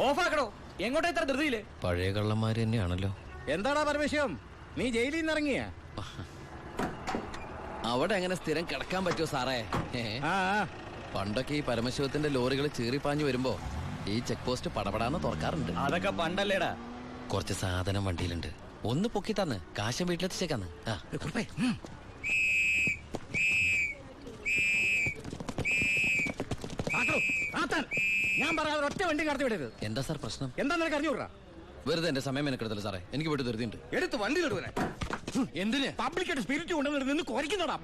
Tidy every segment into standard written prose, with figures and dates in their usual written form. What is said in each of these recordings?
ഓഫാക്കണോ? എങ്ങോട്ടാ ഇത്ര ധൃതിയില്? പഴയ കള്ളന്മാര് തന്നെയാണല്ലോ. എന്താടാ പരമേശ്വരം, നീ ജയിലിൽ നിന്ന് ഇറങ്ങിയ? അവിടെ എങ്ങനെ സ്ഥിരം കിടക്കാൻ പറ്റുമോ സാറേ? പണ്ടൊക്കെ ഈ പരമശിവത്തിന്റെ ലോറികൾ ചീറിപ്പാഞ്ഞു വരുമ്പോ ഈ ചെക്ക് പോസ്റ്റ് പടപടാന്ന് തുറക്കാറുണ്ട്. അതൊക്കെ പണ്ടല്ലേടാ. കുറച്ച് സാധനം വണ്ടിയിലുണ്ട്, ഒന്ന് പൊക്കി തന്ന് കാശം വീട്ടിലെത്തിച്ചേക്കാന്ന്. ഞാൻ പറയാതെ ഒറ്റ വണ്ടി കടത്തി വിടരുത്. എന്താ സാർ പ്രശ്നം? എന്താ നിനക്ക് അറിഞ്ഞൂടാ? വെറുതെ എന്റെ സമയം മെനക്കെടുത്തല്ലോ സാറേ, എനിക്ക് വീട്ടിൽ ധൃതിയുണ്ട്. എടുത്ത് വണ്ടി തൊടുവനെ. എന്തിന്? പബ്ലിക്കായിട്ട് സ്പിരിറ്റ് കൊണ്ടുവന്നിട്ട് നിന്ന് കുറയ്ക്കുന്നതാ.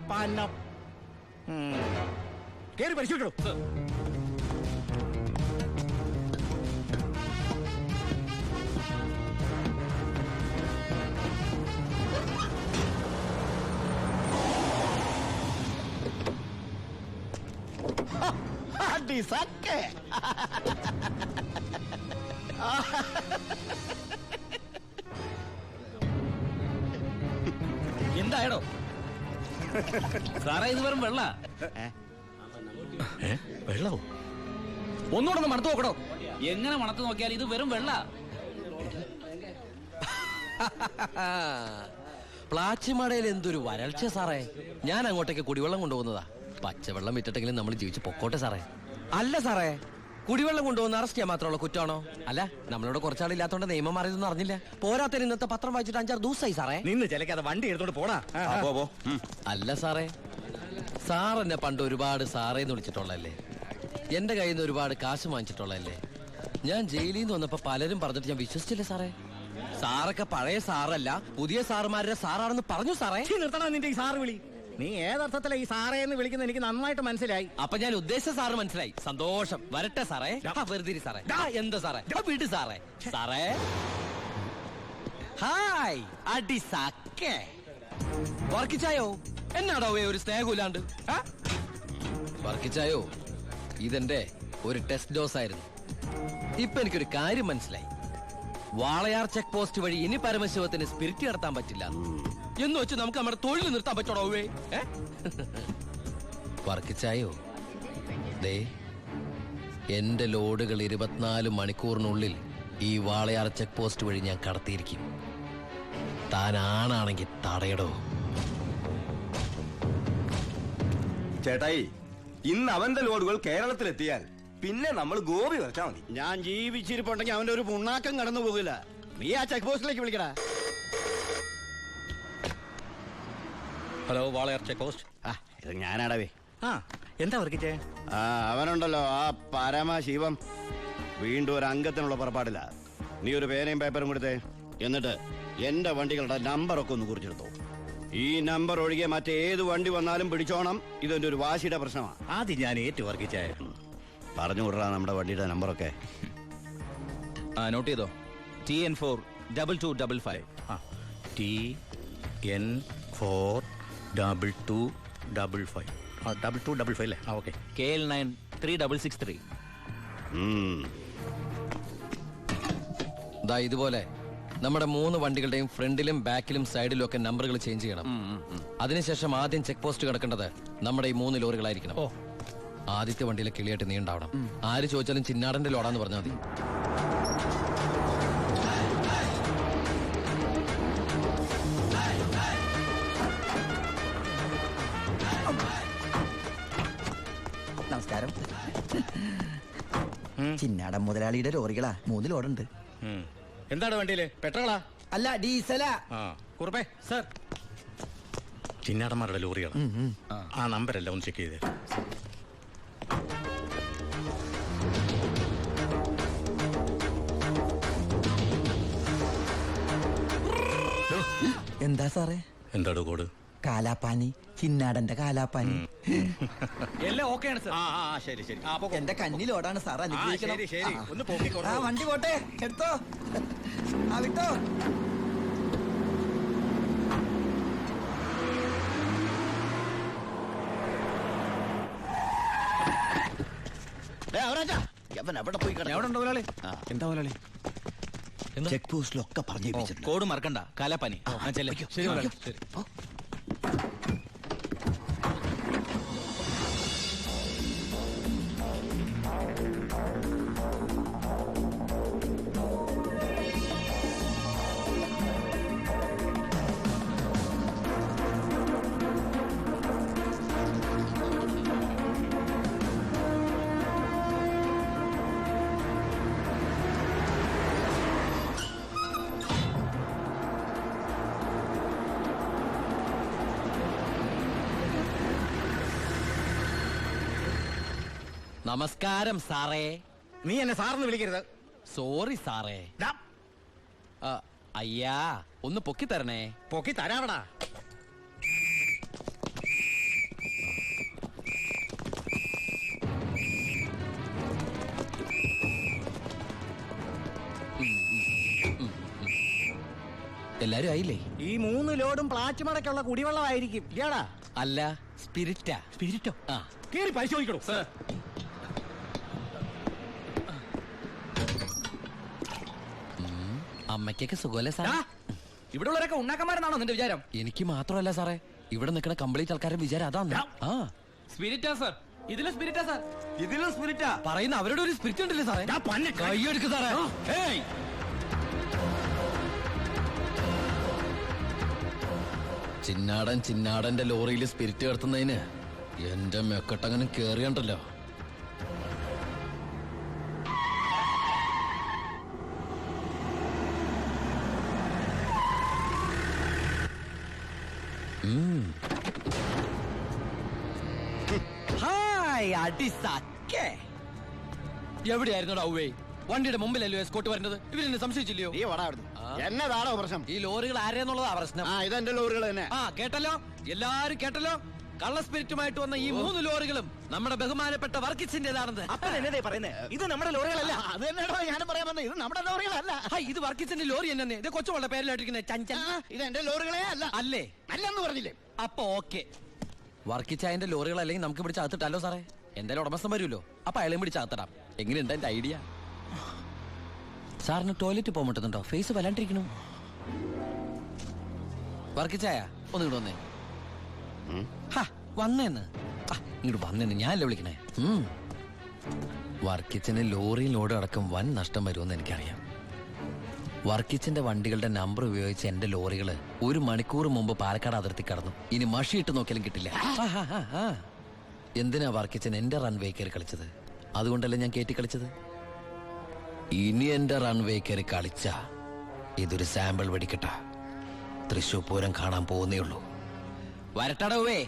കേറി പരിശോധിക്കണോ? എന്തായടോ സാറേ, ഇത് വെറും വെള്ള. വെള്ളോ? ഒന്നുകൂടെ മണത്ത് നോക്കണോ? എങ്ങനെ മണത്ത് നോക്കിയാൽ ഇത് വെറും വെള്ള. പ്ലാച്ചിമടയിൽ എന്തൊരു വരൾച്ച സാറേ. ഞാൻ അങ്ങോട്ടേക്ക് കുടിവെള്ളം കൊണ്ടുപോകുന്നതാ. പച്ചവെള്ളം വിറ്റിട്ടെങ്കിലും നമ്മൾ ജീവിച്ച് പൊക്കോട്ടെ സാറേ. അല്ല സാറേ, കുടിവെള്ളം കൊണ്ടുപോകുന്ന അറസ്റ്റ് ചെയ്യാൻ മാത്രമുള്ള കുറ്റമാണോ? അല്ല, നമ്മളോട് കുറച്ചാളില്ലാത്തോണ്ട് നിയമം മാറിയതൊന്നും അറിഞ്ഞില്ല. പോരാത്തതിന് ഇന്നത്തെ പത്രം വായിച്ചിട്ട് 5-6 ദിവസമായി സാറേ. നിന്ന് ചിലക്കാതെ വണ്ടി എടുത്തോണ്ട് പോടാ. അല്ല സാറേ, സാർ എന്നെ പണ്ട് ഒരുപാട് സാറേന്ന് വിളിച്ചിട്ടുള്ളല്ലേ, എന്റെ കയ്യിൽ നിന്ന് ഒരുപാട് കാശ് വാങ്ങിച്ചിട്ടുള്ളല്ലേ. ഞാൻ ജയിലിൽ നിന്ന് വന്നപ്പോ പലരും പറഞ്ഞിട്ട് ഞാൻ വിശ്വസിച്ചില്ലേ സാറേ. സാറൊക്കെ പഴയ സാറല്ല, പുതിയ സാറുമാരുടെ സാറാണെന്ന് പറഞ്ഞു സാറേ. നിർത്തണ നിന്റെ ഈ സാറ് വിളി. നീ ഏതർത്ഥത്തിലാ ഈ സാറേ എന്ന് വിളിക്കുന്നത് എനിക്ക് നന്നായിട്ട് മനസ്സിലായി. അപ്പൊ ഞാൻ ഉദ്ദേശിച്ച സാറ് മനസ്സിലായി. സന്തോഷം. വരട്ടെ സാറേ. വെറുതെ സാറേ. എന്താ സാറേ? വീട് സാറേ. സാറേ ഹായ്. അടി സാക്കേ വർക്കിച്ചായോ? എന്നാടോ ഒരു സ്നേഹമില്ലാണ്ട്? വർക്കിച്ചായോ, ഇതെന്റെ ഒരു ടെസ്റ്റ് ഡോസ് ആയിരുന്നു. ഇപ്പൊ എനിക്കൊരു കാര്യം മനസ്സിലായി. വാളയാർ ചെക്ക് പോസ്റ്റ് വഴി ഇനി പരമശിവത്തിന് സ്പിരിറ്റ് നടത്താൻ പറ്റില്ല എന്ന് വെച്ച് നമുക്ക് നമ്മുടെ തൊഴിൽ നിർത്താൻ പറ്റണോ? വർക്കിച്ചായോ, ദേ എന്റെ ലോഡുകൾ 24 മണിക്കൂറിനുള്ളിൽ ഈ വാളയാർ ചെക്ക് പോസ്റ്റ് വഴി ഞാൻ കടത്തിയിരിക്കും. താൻ ആണാണെങ്കിൽ തടയടോ. ചേട്ടായി, ഇന്ന് അവന്റെ ലോഡുകൾ കേരളത്തിലെത്തിയാൽ പിന്നെ നമ്മൾ ഗോപി വരച്ചാ മതി. ഞാൻ ജീവിച്ചിരിപ്പുണ്ടെങ്കിൽ അവന്റെ ഒരു പുണ്ണാക്കം കടന്നു പോകില്ല. നീ ആ ചെക്ക് പോസ്റ്റിലേക്ക് വിളിക്കടാ. Hello, Walayar check post. ഇത് ഞാനാടവേ. എന്താ വർക്കിച്ചേ? അവനുണ്ടല്ലോ ആ പരമശിവം, വീണ്ടും ഒരു അംഗത്തിനുള്ള പുറപ്പാടില്ല. നീ ഒരു പേനയും പേപ്പറും കൊടുത്തേ. എന്നിട്ട് എന്റെ വണ്ടികളുടെ നമ്പറൊക്കെ ഒന്ന് കുറിച്ചെടുത്തോ. ഈ നമ്പർ ഒഴികെ മറ്റേത് വണ്ടി വന്നാലും പിടിച്ചോണം. ഇതെന്റെ ഒരു വാശിയുടെ പ്രശ്നമാണ്. ആദ്യം ഞാൻ ഏറ്റു വർക്കിച്ചേ. പറഞ്ഞു വിടറാ നമ്മുടെ വണ്ടിയുടെ നമ്പറൊക്കെ. നോട്ട് ചെയ്തോ. TN4 2255. TN4 2255. 2255 അല്ലേ? ഓക്കെ. KL9 3663. ഇതുപോലെ നമ്മുടെ 3 വണ്ടികളുടെയും ഫ്രണ്ടിലും ബാക്കിലും സൈഡിലും ഒക്കെ നമ്പറുകൾ ചേഞ്ച് ചെയ്യണം. അതിനുശേഷം ആദ്യം ചെക്ക് പോസ്റ്റ് കിടക്കേണ്ടത് നമ്മുടെ ഈ 3 ലോറികളായിരിക്കണം. ആദ്യത്തെ വണ്ടിയിലെ കിളിയായിട്ട് നീ ഉണ്ടാവണം. ആര് ചോദിച്ചാലും ചിന്നാടന്റെ ലോഡാന്ന് പറഞ്ഞാൽ മതി. നമസ്കാരം. ചിന്നാടൻ മുതലാളിയുടെ ലോറികളാ, 3 ലോഡുണ്ട്. എന്താണ് വണ്ടിയില്? പെട്രോളാ? അല്ല, ഡീസലാ. കുറുപ്പേ സർ, ചിന്നാടന്മാരുടെ ലോറികളാ. ആ നമ്പരല്ല, ഒന്ന് ചെക്ക് ചെയ്തേ. എന്താ സാറേ? എന്താടോ കോഡ്? കാലാപ്പാനി, ചിന്നാടന്റെ കാലാപ്പാനി. എല്ലാം ഓക്കെയാണ് സർ. ശരി ശരി. എന്റെ കന്നിലോടാണ് സാർ, അനുഗ്രഹിക്കണം. ഒന്ന് വണ്ടി പോട്ടെ, എടുത്തോ. വിട്ടോ. ചെക്ക് പോസ്റ്റിലൊക്കെ പറഞ്ഞു. കോഡ് മറക്കണ്ട. കാലാപ്പാനി. ശരി. നമസ്കാരം സാറേ. നീ എന്നെ സാറെന്ന് വിളിക്കരുത്. സോറി സാറേ. ദാ, അയ്യാ ഒന്ന് പൊക്കി തരണേ. പൊക്കി തരാവടാ. എല്ലാരും ആയില്ലേ? ഈ 3 ലോഡും പ്ലാച്ചുമടക്കുള്ള കുടിവെള്ളമായിരിക്കും. ഇയാടാ അല്ല, സ്പിരിറ്റാ. സ്പിരിറ്റോ? ആ, കേറി പരിശോധിക്കണോ? അമ്മയ്ക്കൊക്കെ സുഖമല്ലേ സാറേ? ഇവിടെ ഉള്ളവരൊക്കെ ഉണ്ടാക്കന്മാരെന്നാണോ നിന്റെ വിചാരം? എനിക്ക് മാത്രമല്ല സാറേ, ഇവിടെ നിൽക്കുന്ന കംപ്ലീറ്റ് ആൾക്കാരുടെ വിചാരം അതാണ്. ആ, സ്പിരിറ്റാ സാർ. ഇതിലെ സ്പിരിറ്റാ സാർ. ഇതിലും സ്പിരിറ്റാ. പറയുന്ന അവരുടെ ഒരു സ്പിരിറ്റ് ഉണ്ടല്ലേ സാറേ? കൈയെടുക്ക് സാറേ. ഏയ്, ചിന്നാടന്റെ ലോറിയിൽ സ്പിരിറ്റ് കടത്തുന്നതിന് എന്റെ മെക്കട്ടങ്ങനെ കേറിയണ്ടല്ലോ. ഹായ് അടിസാക്കേ. എവിടെയായിരുന്നു ഔവേ? വണ്ടിയുടെ മുമ്പിലല്ലോ എസ്കോട്ട് വരുന്നത്. ഇവരെന്നെ സംശയിച്ചില്ലയോ? നീ വടാ അവിടുന്ന്. എന്നതാണോ പ്രശ്നം? ഈ ലോറികൾ ആരെന്നുള്ളതാ പ്രശ്നം. ഇതെന്റെ ലോറികൾ തന്നെ. കേട്ടല്ലോ, എല്ലാരും കേട്ടല്ലോ. കള്ള സ്പിരിറ്റുമായിട്ട് വന്ന ഈ 3 ലോറികളും നമ്മുടെ ബഹുമാനപ്പെട്ട വർക്കിച്ചിന്റേതാണെന്ന്. ഇത് നമ്മുടെ ലോറികളല്ല. അത് തന്നെയാണോ ഞാനും പറയാൻ വന്നത്. ഇത് നമ്മുടെ ലോറികളല്ല. ഇത് വർക്കിച്ചിന്റെ ലോറി എന്നെ ഇത് കൊച്ചുവളുടെ പേരിലായിട്ടിരിക്കുന്നത് ചഞ്ചൽ. ഇത് എന്റെ ലോറികളെ അല്ല. അല്ലേ? അല്ലെന്ന് പറഞ്ഞില്ലേ? അപ്പൊ ഓക്കെ. വർക്കിച്ചായന്റെ ലോറികൾ അല്ലെങ്കിൽ നമുക്ക് പിടിച്ച് അകത്തിട്ടല്ലോ സാറേ. എന്തായാലും ഉടമസ്ഥൻ വരുമല്ലോ, അപ്പൊ അയാളെയും പിടിച്ച് അകത്തിടാം. എങ്ങനെയുണ്ട് എന്റെ ഐഡിയ? സാറിന് ടോയ്ലറ്റ് പോകാൻ പറ്റുന്നുണ്ടോ? ഫേസ് വല്ലാണ്ടിരിക്കണു. വർക്കിച്ചായ ഒന്ന് ഇങ്ങോട്ട് വന്നേ. വന്നേന്ന് ഇങ്ങോട്ട് വന്നേന്ന് ഞാനല്ലേ വിളിക്കണേ. വർക്കിച്ചിന് ലോറിയിൽ ലോഡ് അടക്കം വൻ നഷ്ടം വരുമെന്ന് എനിക്കറിയാം. വർക്കിച്ചിന്റെ വണ്ടികളുടെ നമ്പർ ഉപയോഗിച്ച് എന്റെ ലോറികള് 1 മണിക്കൂർ മുമ്പ് പാലക്കാട് അതിർത്തി കടന്നു. ഇനി മഷിയിട്ട് നോക്കിയാലും കിട്ടില്ല. എന്തിനാ വർക്കിച്ചൻ എന്റെ റൺവേ കയറി കളിച്ചത്? അതുകൊണ്ടല്ലേ ഞാൻ കയറ്റി കളിച്ചത്. ഇനി എന്റെ റൺവേ കയറി കളിച്ച ഇതൊരു സാമ്പിൾ വെടിക്കട്ട. തൃശൂർ പൂരം കാണാൻ പോകുന്നേ ഉള്ളൂ. വരട്ടടവേ.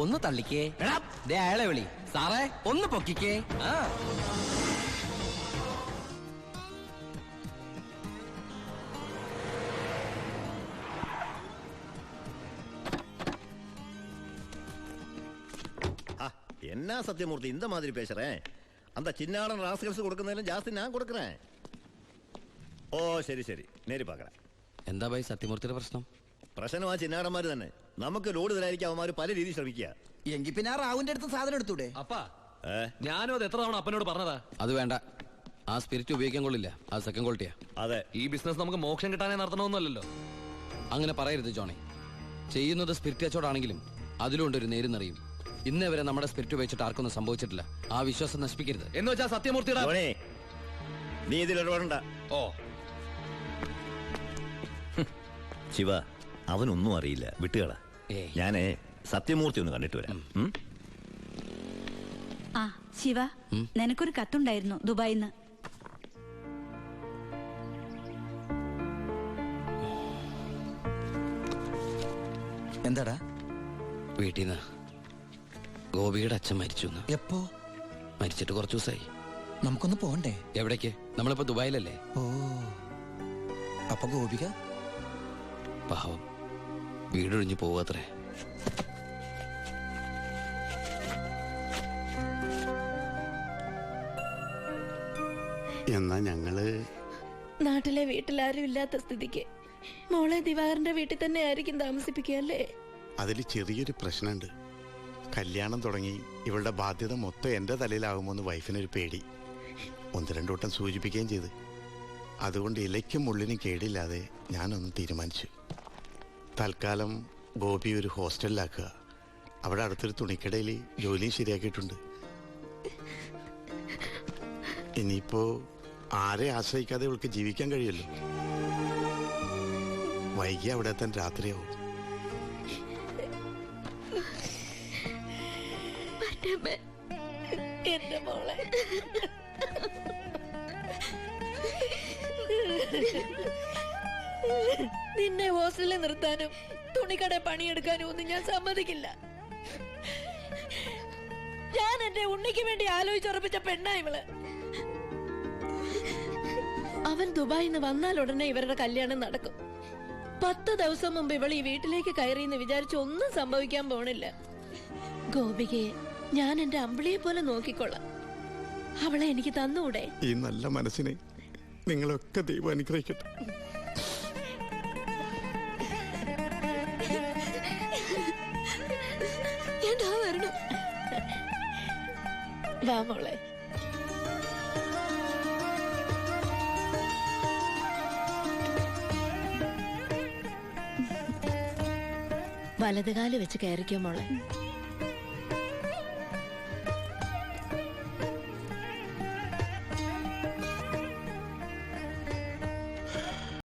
ഒന്ന് തള്ളിക്കേ. അയാളെ വിളി. സാറേ ഒന്ന് പൊക്കിക്കേ. என்ன சத்தியமூர்த்தி இந்த மாதிரி பேசுறேன்? அந்த சின்னாடன் ராஸ்கல்ஸ் கொடுക്കുന്നതിലും ജാസ്തി ഞാൻ കൊടുക്കறேன். ഓ ശരി ശരി, നേരി പാക്കറ. എന്താ ഭായി സത്യമൂർത്തിയുടെ പ്രശ്നം? പ്രശ്നം ആ ചിന്നാടന്മാര് തന്നെ. നമുക്ക് ലോഡ് തരായിരിക്കും അവന്മാര് പല രീതിയിൽ ശ്രമിക്കുക. എങ്കിൽ പിന്നെ ആ റാവുന്റെ അടുത്ത് സാധനം എടുത്തൂടെ? അപ്പാ, ഞാനും അത് എത്ര തവണ അപ്പനോട് പറഞ്ഞതാ. അത് വേണ്ട. ആ സ്പിരിറ്റ് ഉപയോഗിക്കാൻ കൊള്ളില്ല. അത് സെക്കൻഡ് ക്വാളിറ്റിയാ. അതെ, ഈ ബിസിനസ് നമുക്ക് മോക്ഷം കിട്ടാനേ നടത്തണമെന്നല്ലോ. അങ്ങനെ പറയരുത് ജോണി. ചെയ്യുന്നത് സ്പിരിറ്റ് കച്ചവടാണെങ്കിലും അതിലുണ്ടൊരു നേരുന്നറിയും. ഇന്നേ വരെ നമ്മുടെ സ്പിരിറ്റ് ഉപയോഗിച്ചിട്ട് ആർക്കൊന്നും സംഭവിച്ചിട്ടില്ല. ആ വിശ്വാസം നശിപ്പിക്കരുത്. എന്ന് വെച്ചാൽ സത്യമൂർത്തിയുടെ ധോണി, നീ ഇതിൽ ഇടപെടണ്ട. ഓ ശിവ, അവനൊന്നും അറിയില്ല, വിട്ടുകള. ഏയ്. ഞാനേ സത്യമൂർത്തി ഒന്ന് കണ്ടിട്ട് വരാം. ആ ശിവ, നിനക്കൊരു കത്തുണ്ടായിരുന്നു ദുബായിന്ന്. എന്താടാ? വീട്ടിൽ നിന്ന് ഗോപിയുടെ അച്ഛൻ മരിച്ചു. എപ്പോ? മരിച്ചിട്ട് കുറച്ചു ദിവസമായി. നമുക്കൊന്ന് പോണ്ടേ? എവിടേക്ക്? നമ്മളിപ്പോ ദുബായിലല്ലേ. ഓ, അപ്പൊ ഗോപിക പാവം വീടൊഴിഞ്ഞു പോവാത്രേ. എന്നാ ഞങ്ങള് നാട്ടിലെ വീട്ടിലാരും ഇല്ലാത്ത സ്ഥിതിക്ക് മോളെ ദിവാകരന്റെ വീട്ടിൽ തന്നെ ആയിരിക്കും താമസിപ്പിക്കുക അല്ലേ? അതിൽ ചെറിയൊരു പ്രശ്നമുണ്ട്. കല്യാണം തുടങ്ങി ഇവളുടെ ബാധ്യത മൊത്തം എൻ്റെ തലയിലാകുമോന്ന് വൈഫിനൊരു പേടി. 1-2 വട്ടം സൂചിപ്പിക്കുകയും ചെയ്ത്. അതുകൊണ്ട് ഇലയ്ക്കും മുള്ളിനും കേടില്ലാതെ ഞാനൊന്ന് തീരുമാനിച്ചു. തൽക്കാലം ഗോപി ഒരു ഹോസ്റ്റലിലാക്കുക. അവിടെ അടുത്തൊരു തുണിക്കടയിൽ ജോലിയും ശരിയാക്കിയിട്ടുണ്ട്. ഇനിയിപ്പോ ആരെ ആശ്രയിക്കാതെ ഇവൾക്ക് ജീവിക്കാൻ കഴിയല്ലോ. വൈകി അവിടെ എത്താൻ രാത്രിയാവും. എന്റെ മോളെ നിന്നെ ഹോസ്റ്റലിൽ നിർത്താനും തുണിക്കട പണിയെടുക്കാനും ഒന്നും ഞാൻ സമ്മതിക്കില്ല. ഞാൻ എന്റെ ഉണ്ണിക്ക് വേണ്ടി ആലോചിച്ചുറപ്പിച്ച പെണ്ണാ ഇവള്. അവൻ ദുബായിന്ന് വന്നാൽ ഉടനെ ഇവരുടെ കല്യാണം നടക്കും. 10 ദിവസം മുമ്പ് ഇവൾ ഈ വീട്ടിലേക്ക് കയറിയെന്ന് വിചാരിച്ച് ഒന്നും സംഭവിക്കാൻ പോണില്ല. ഗോപികയെ ഞാൻ എന്റെ അമ്പിളിയെ പോലെ നോക്കിക്കൊള്ളാം. അവളെ എനിക്ക് തന്നൂടെ? ഈ നല്ല മനസ്സിനെ നിങ്ങളൊക്കെ ദൈവം അനുഗ്രഹിക്കട്ടെ. വാ മോളെ. വലതുകാല് വെച്ച് കയറിക്കോ മോളെ.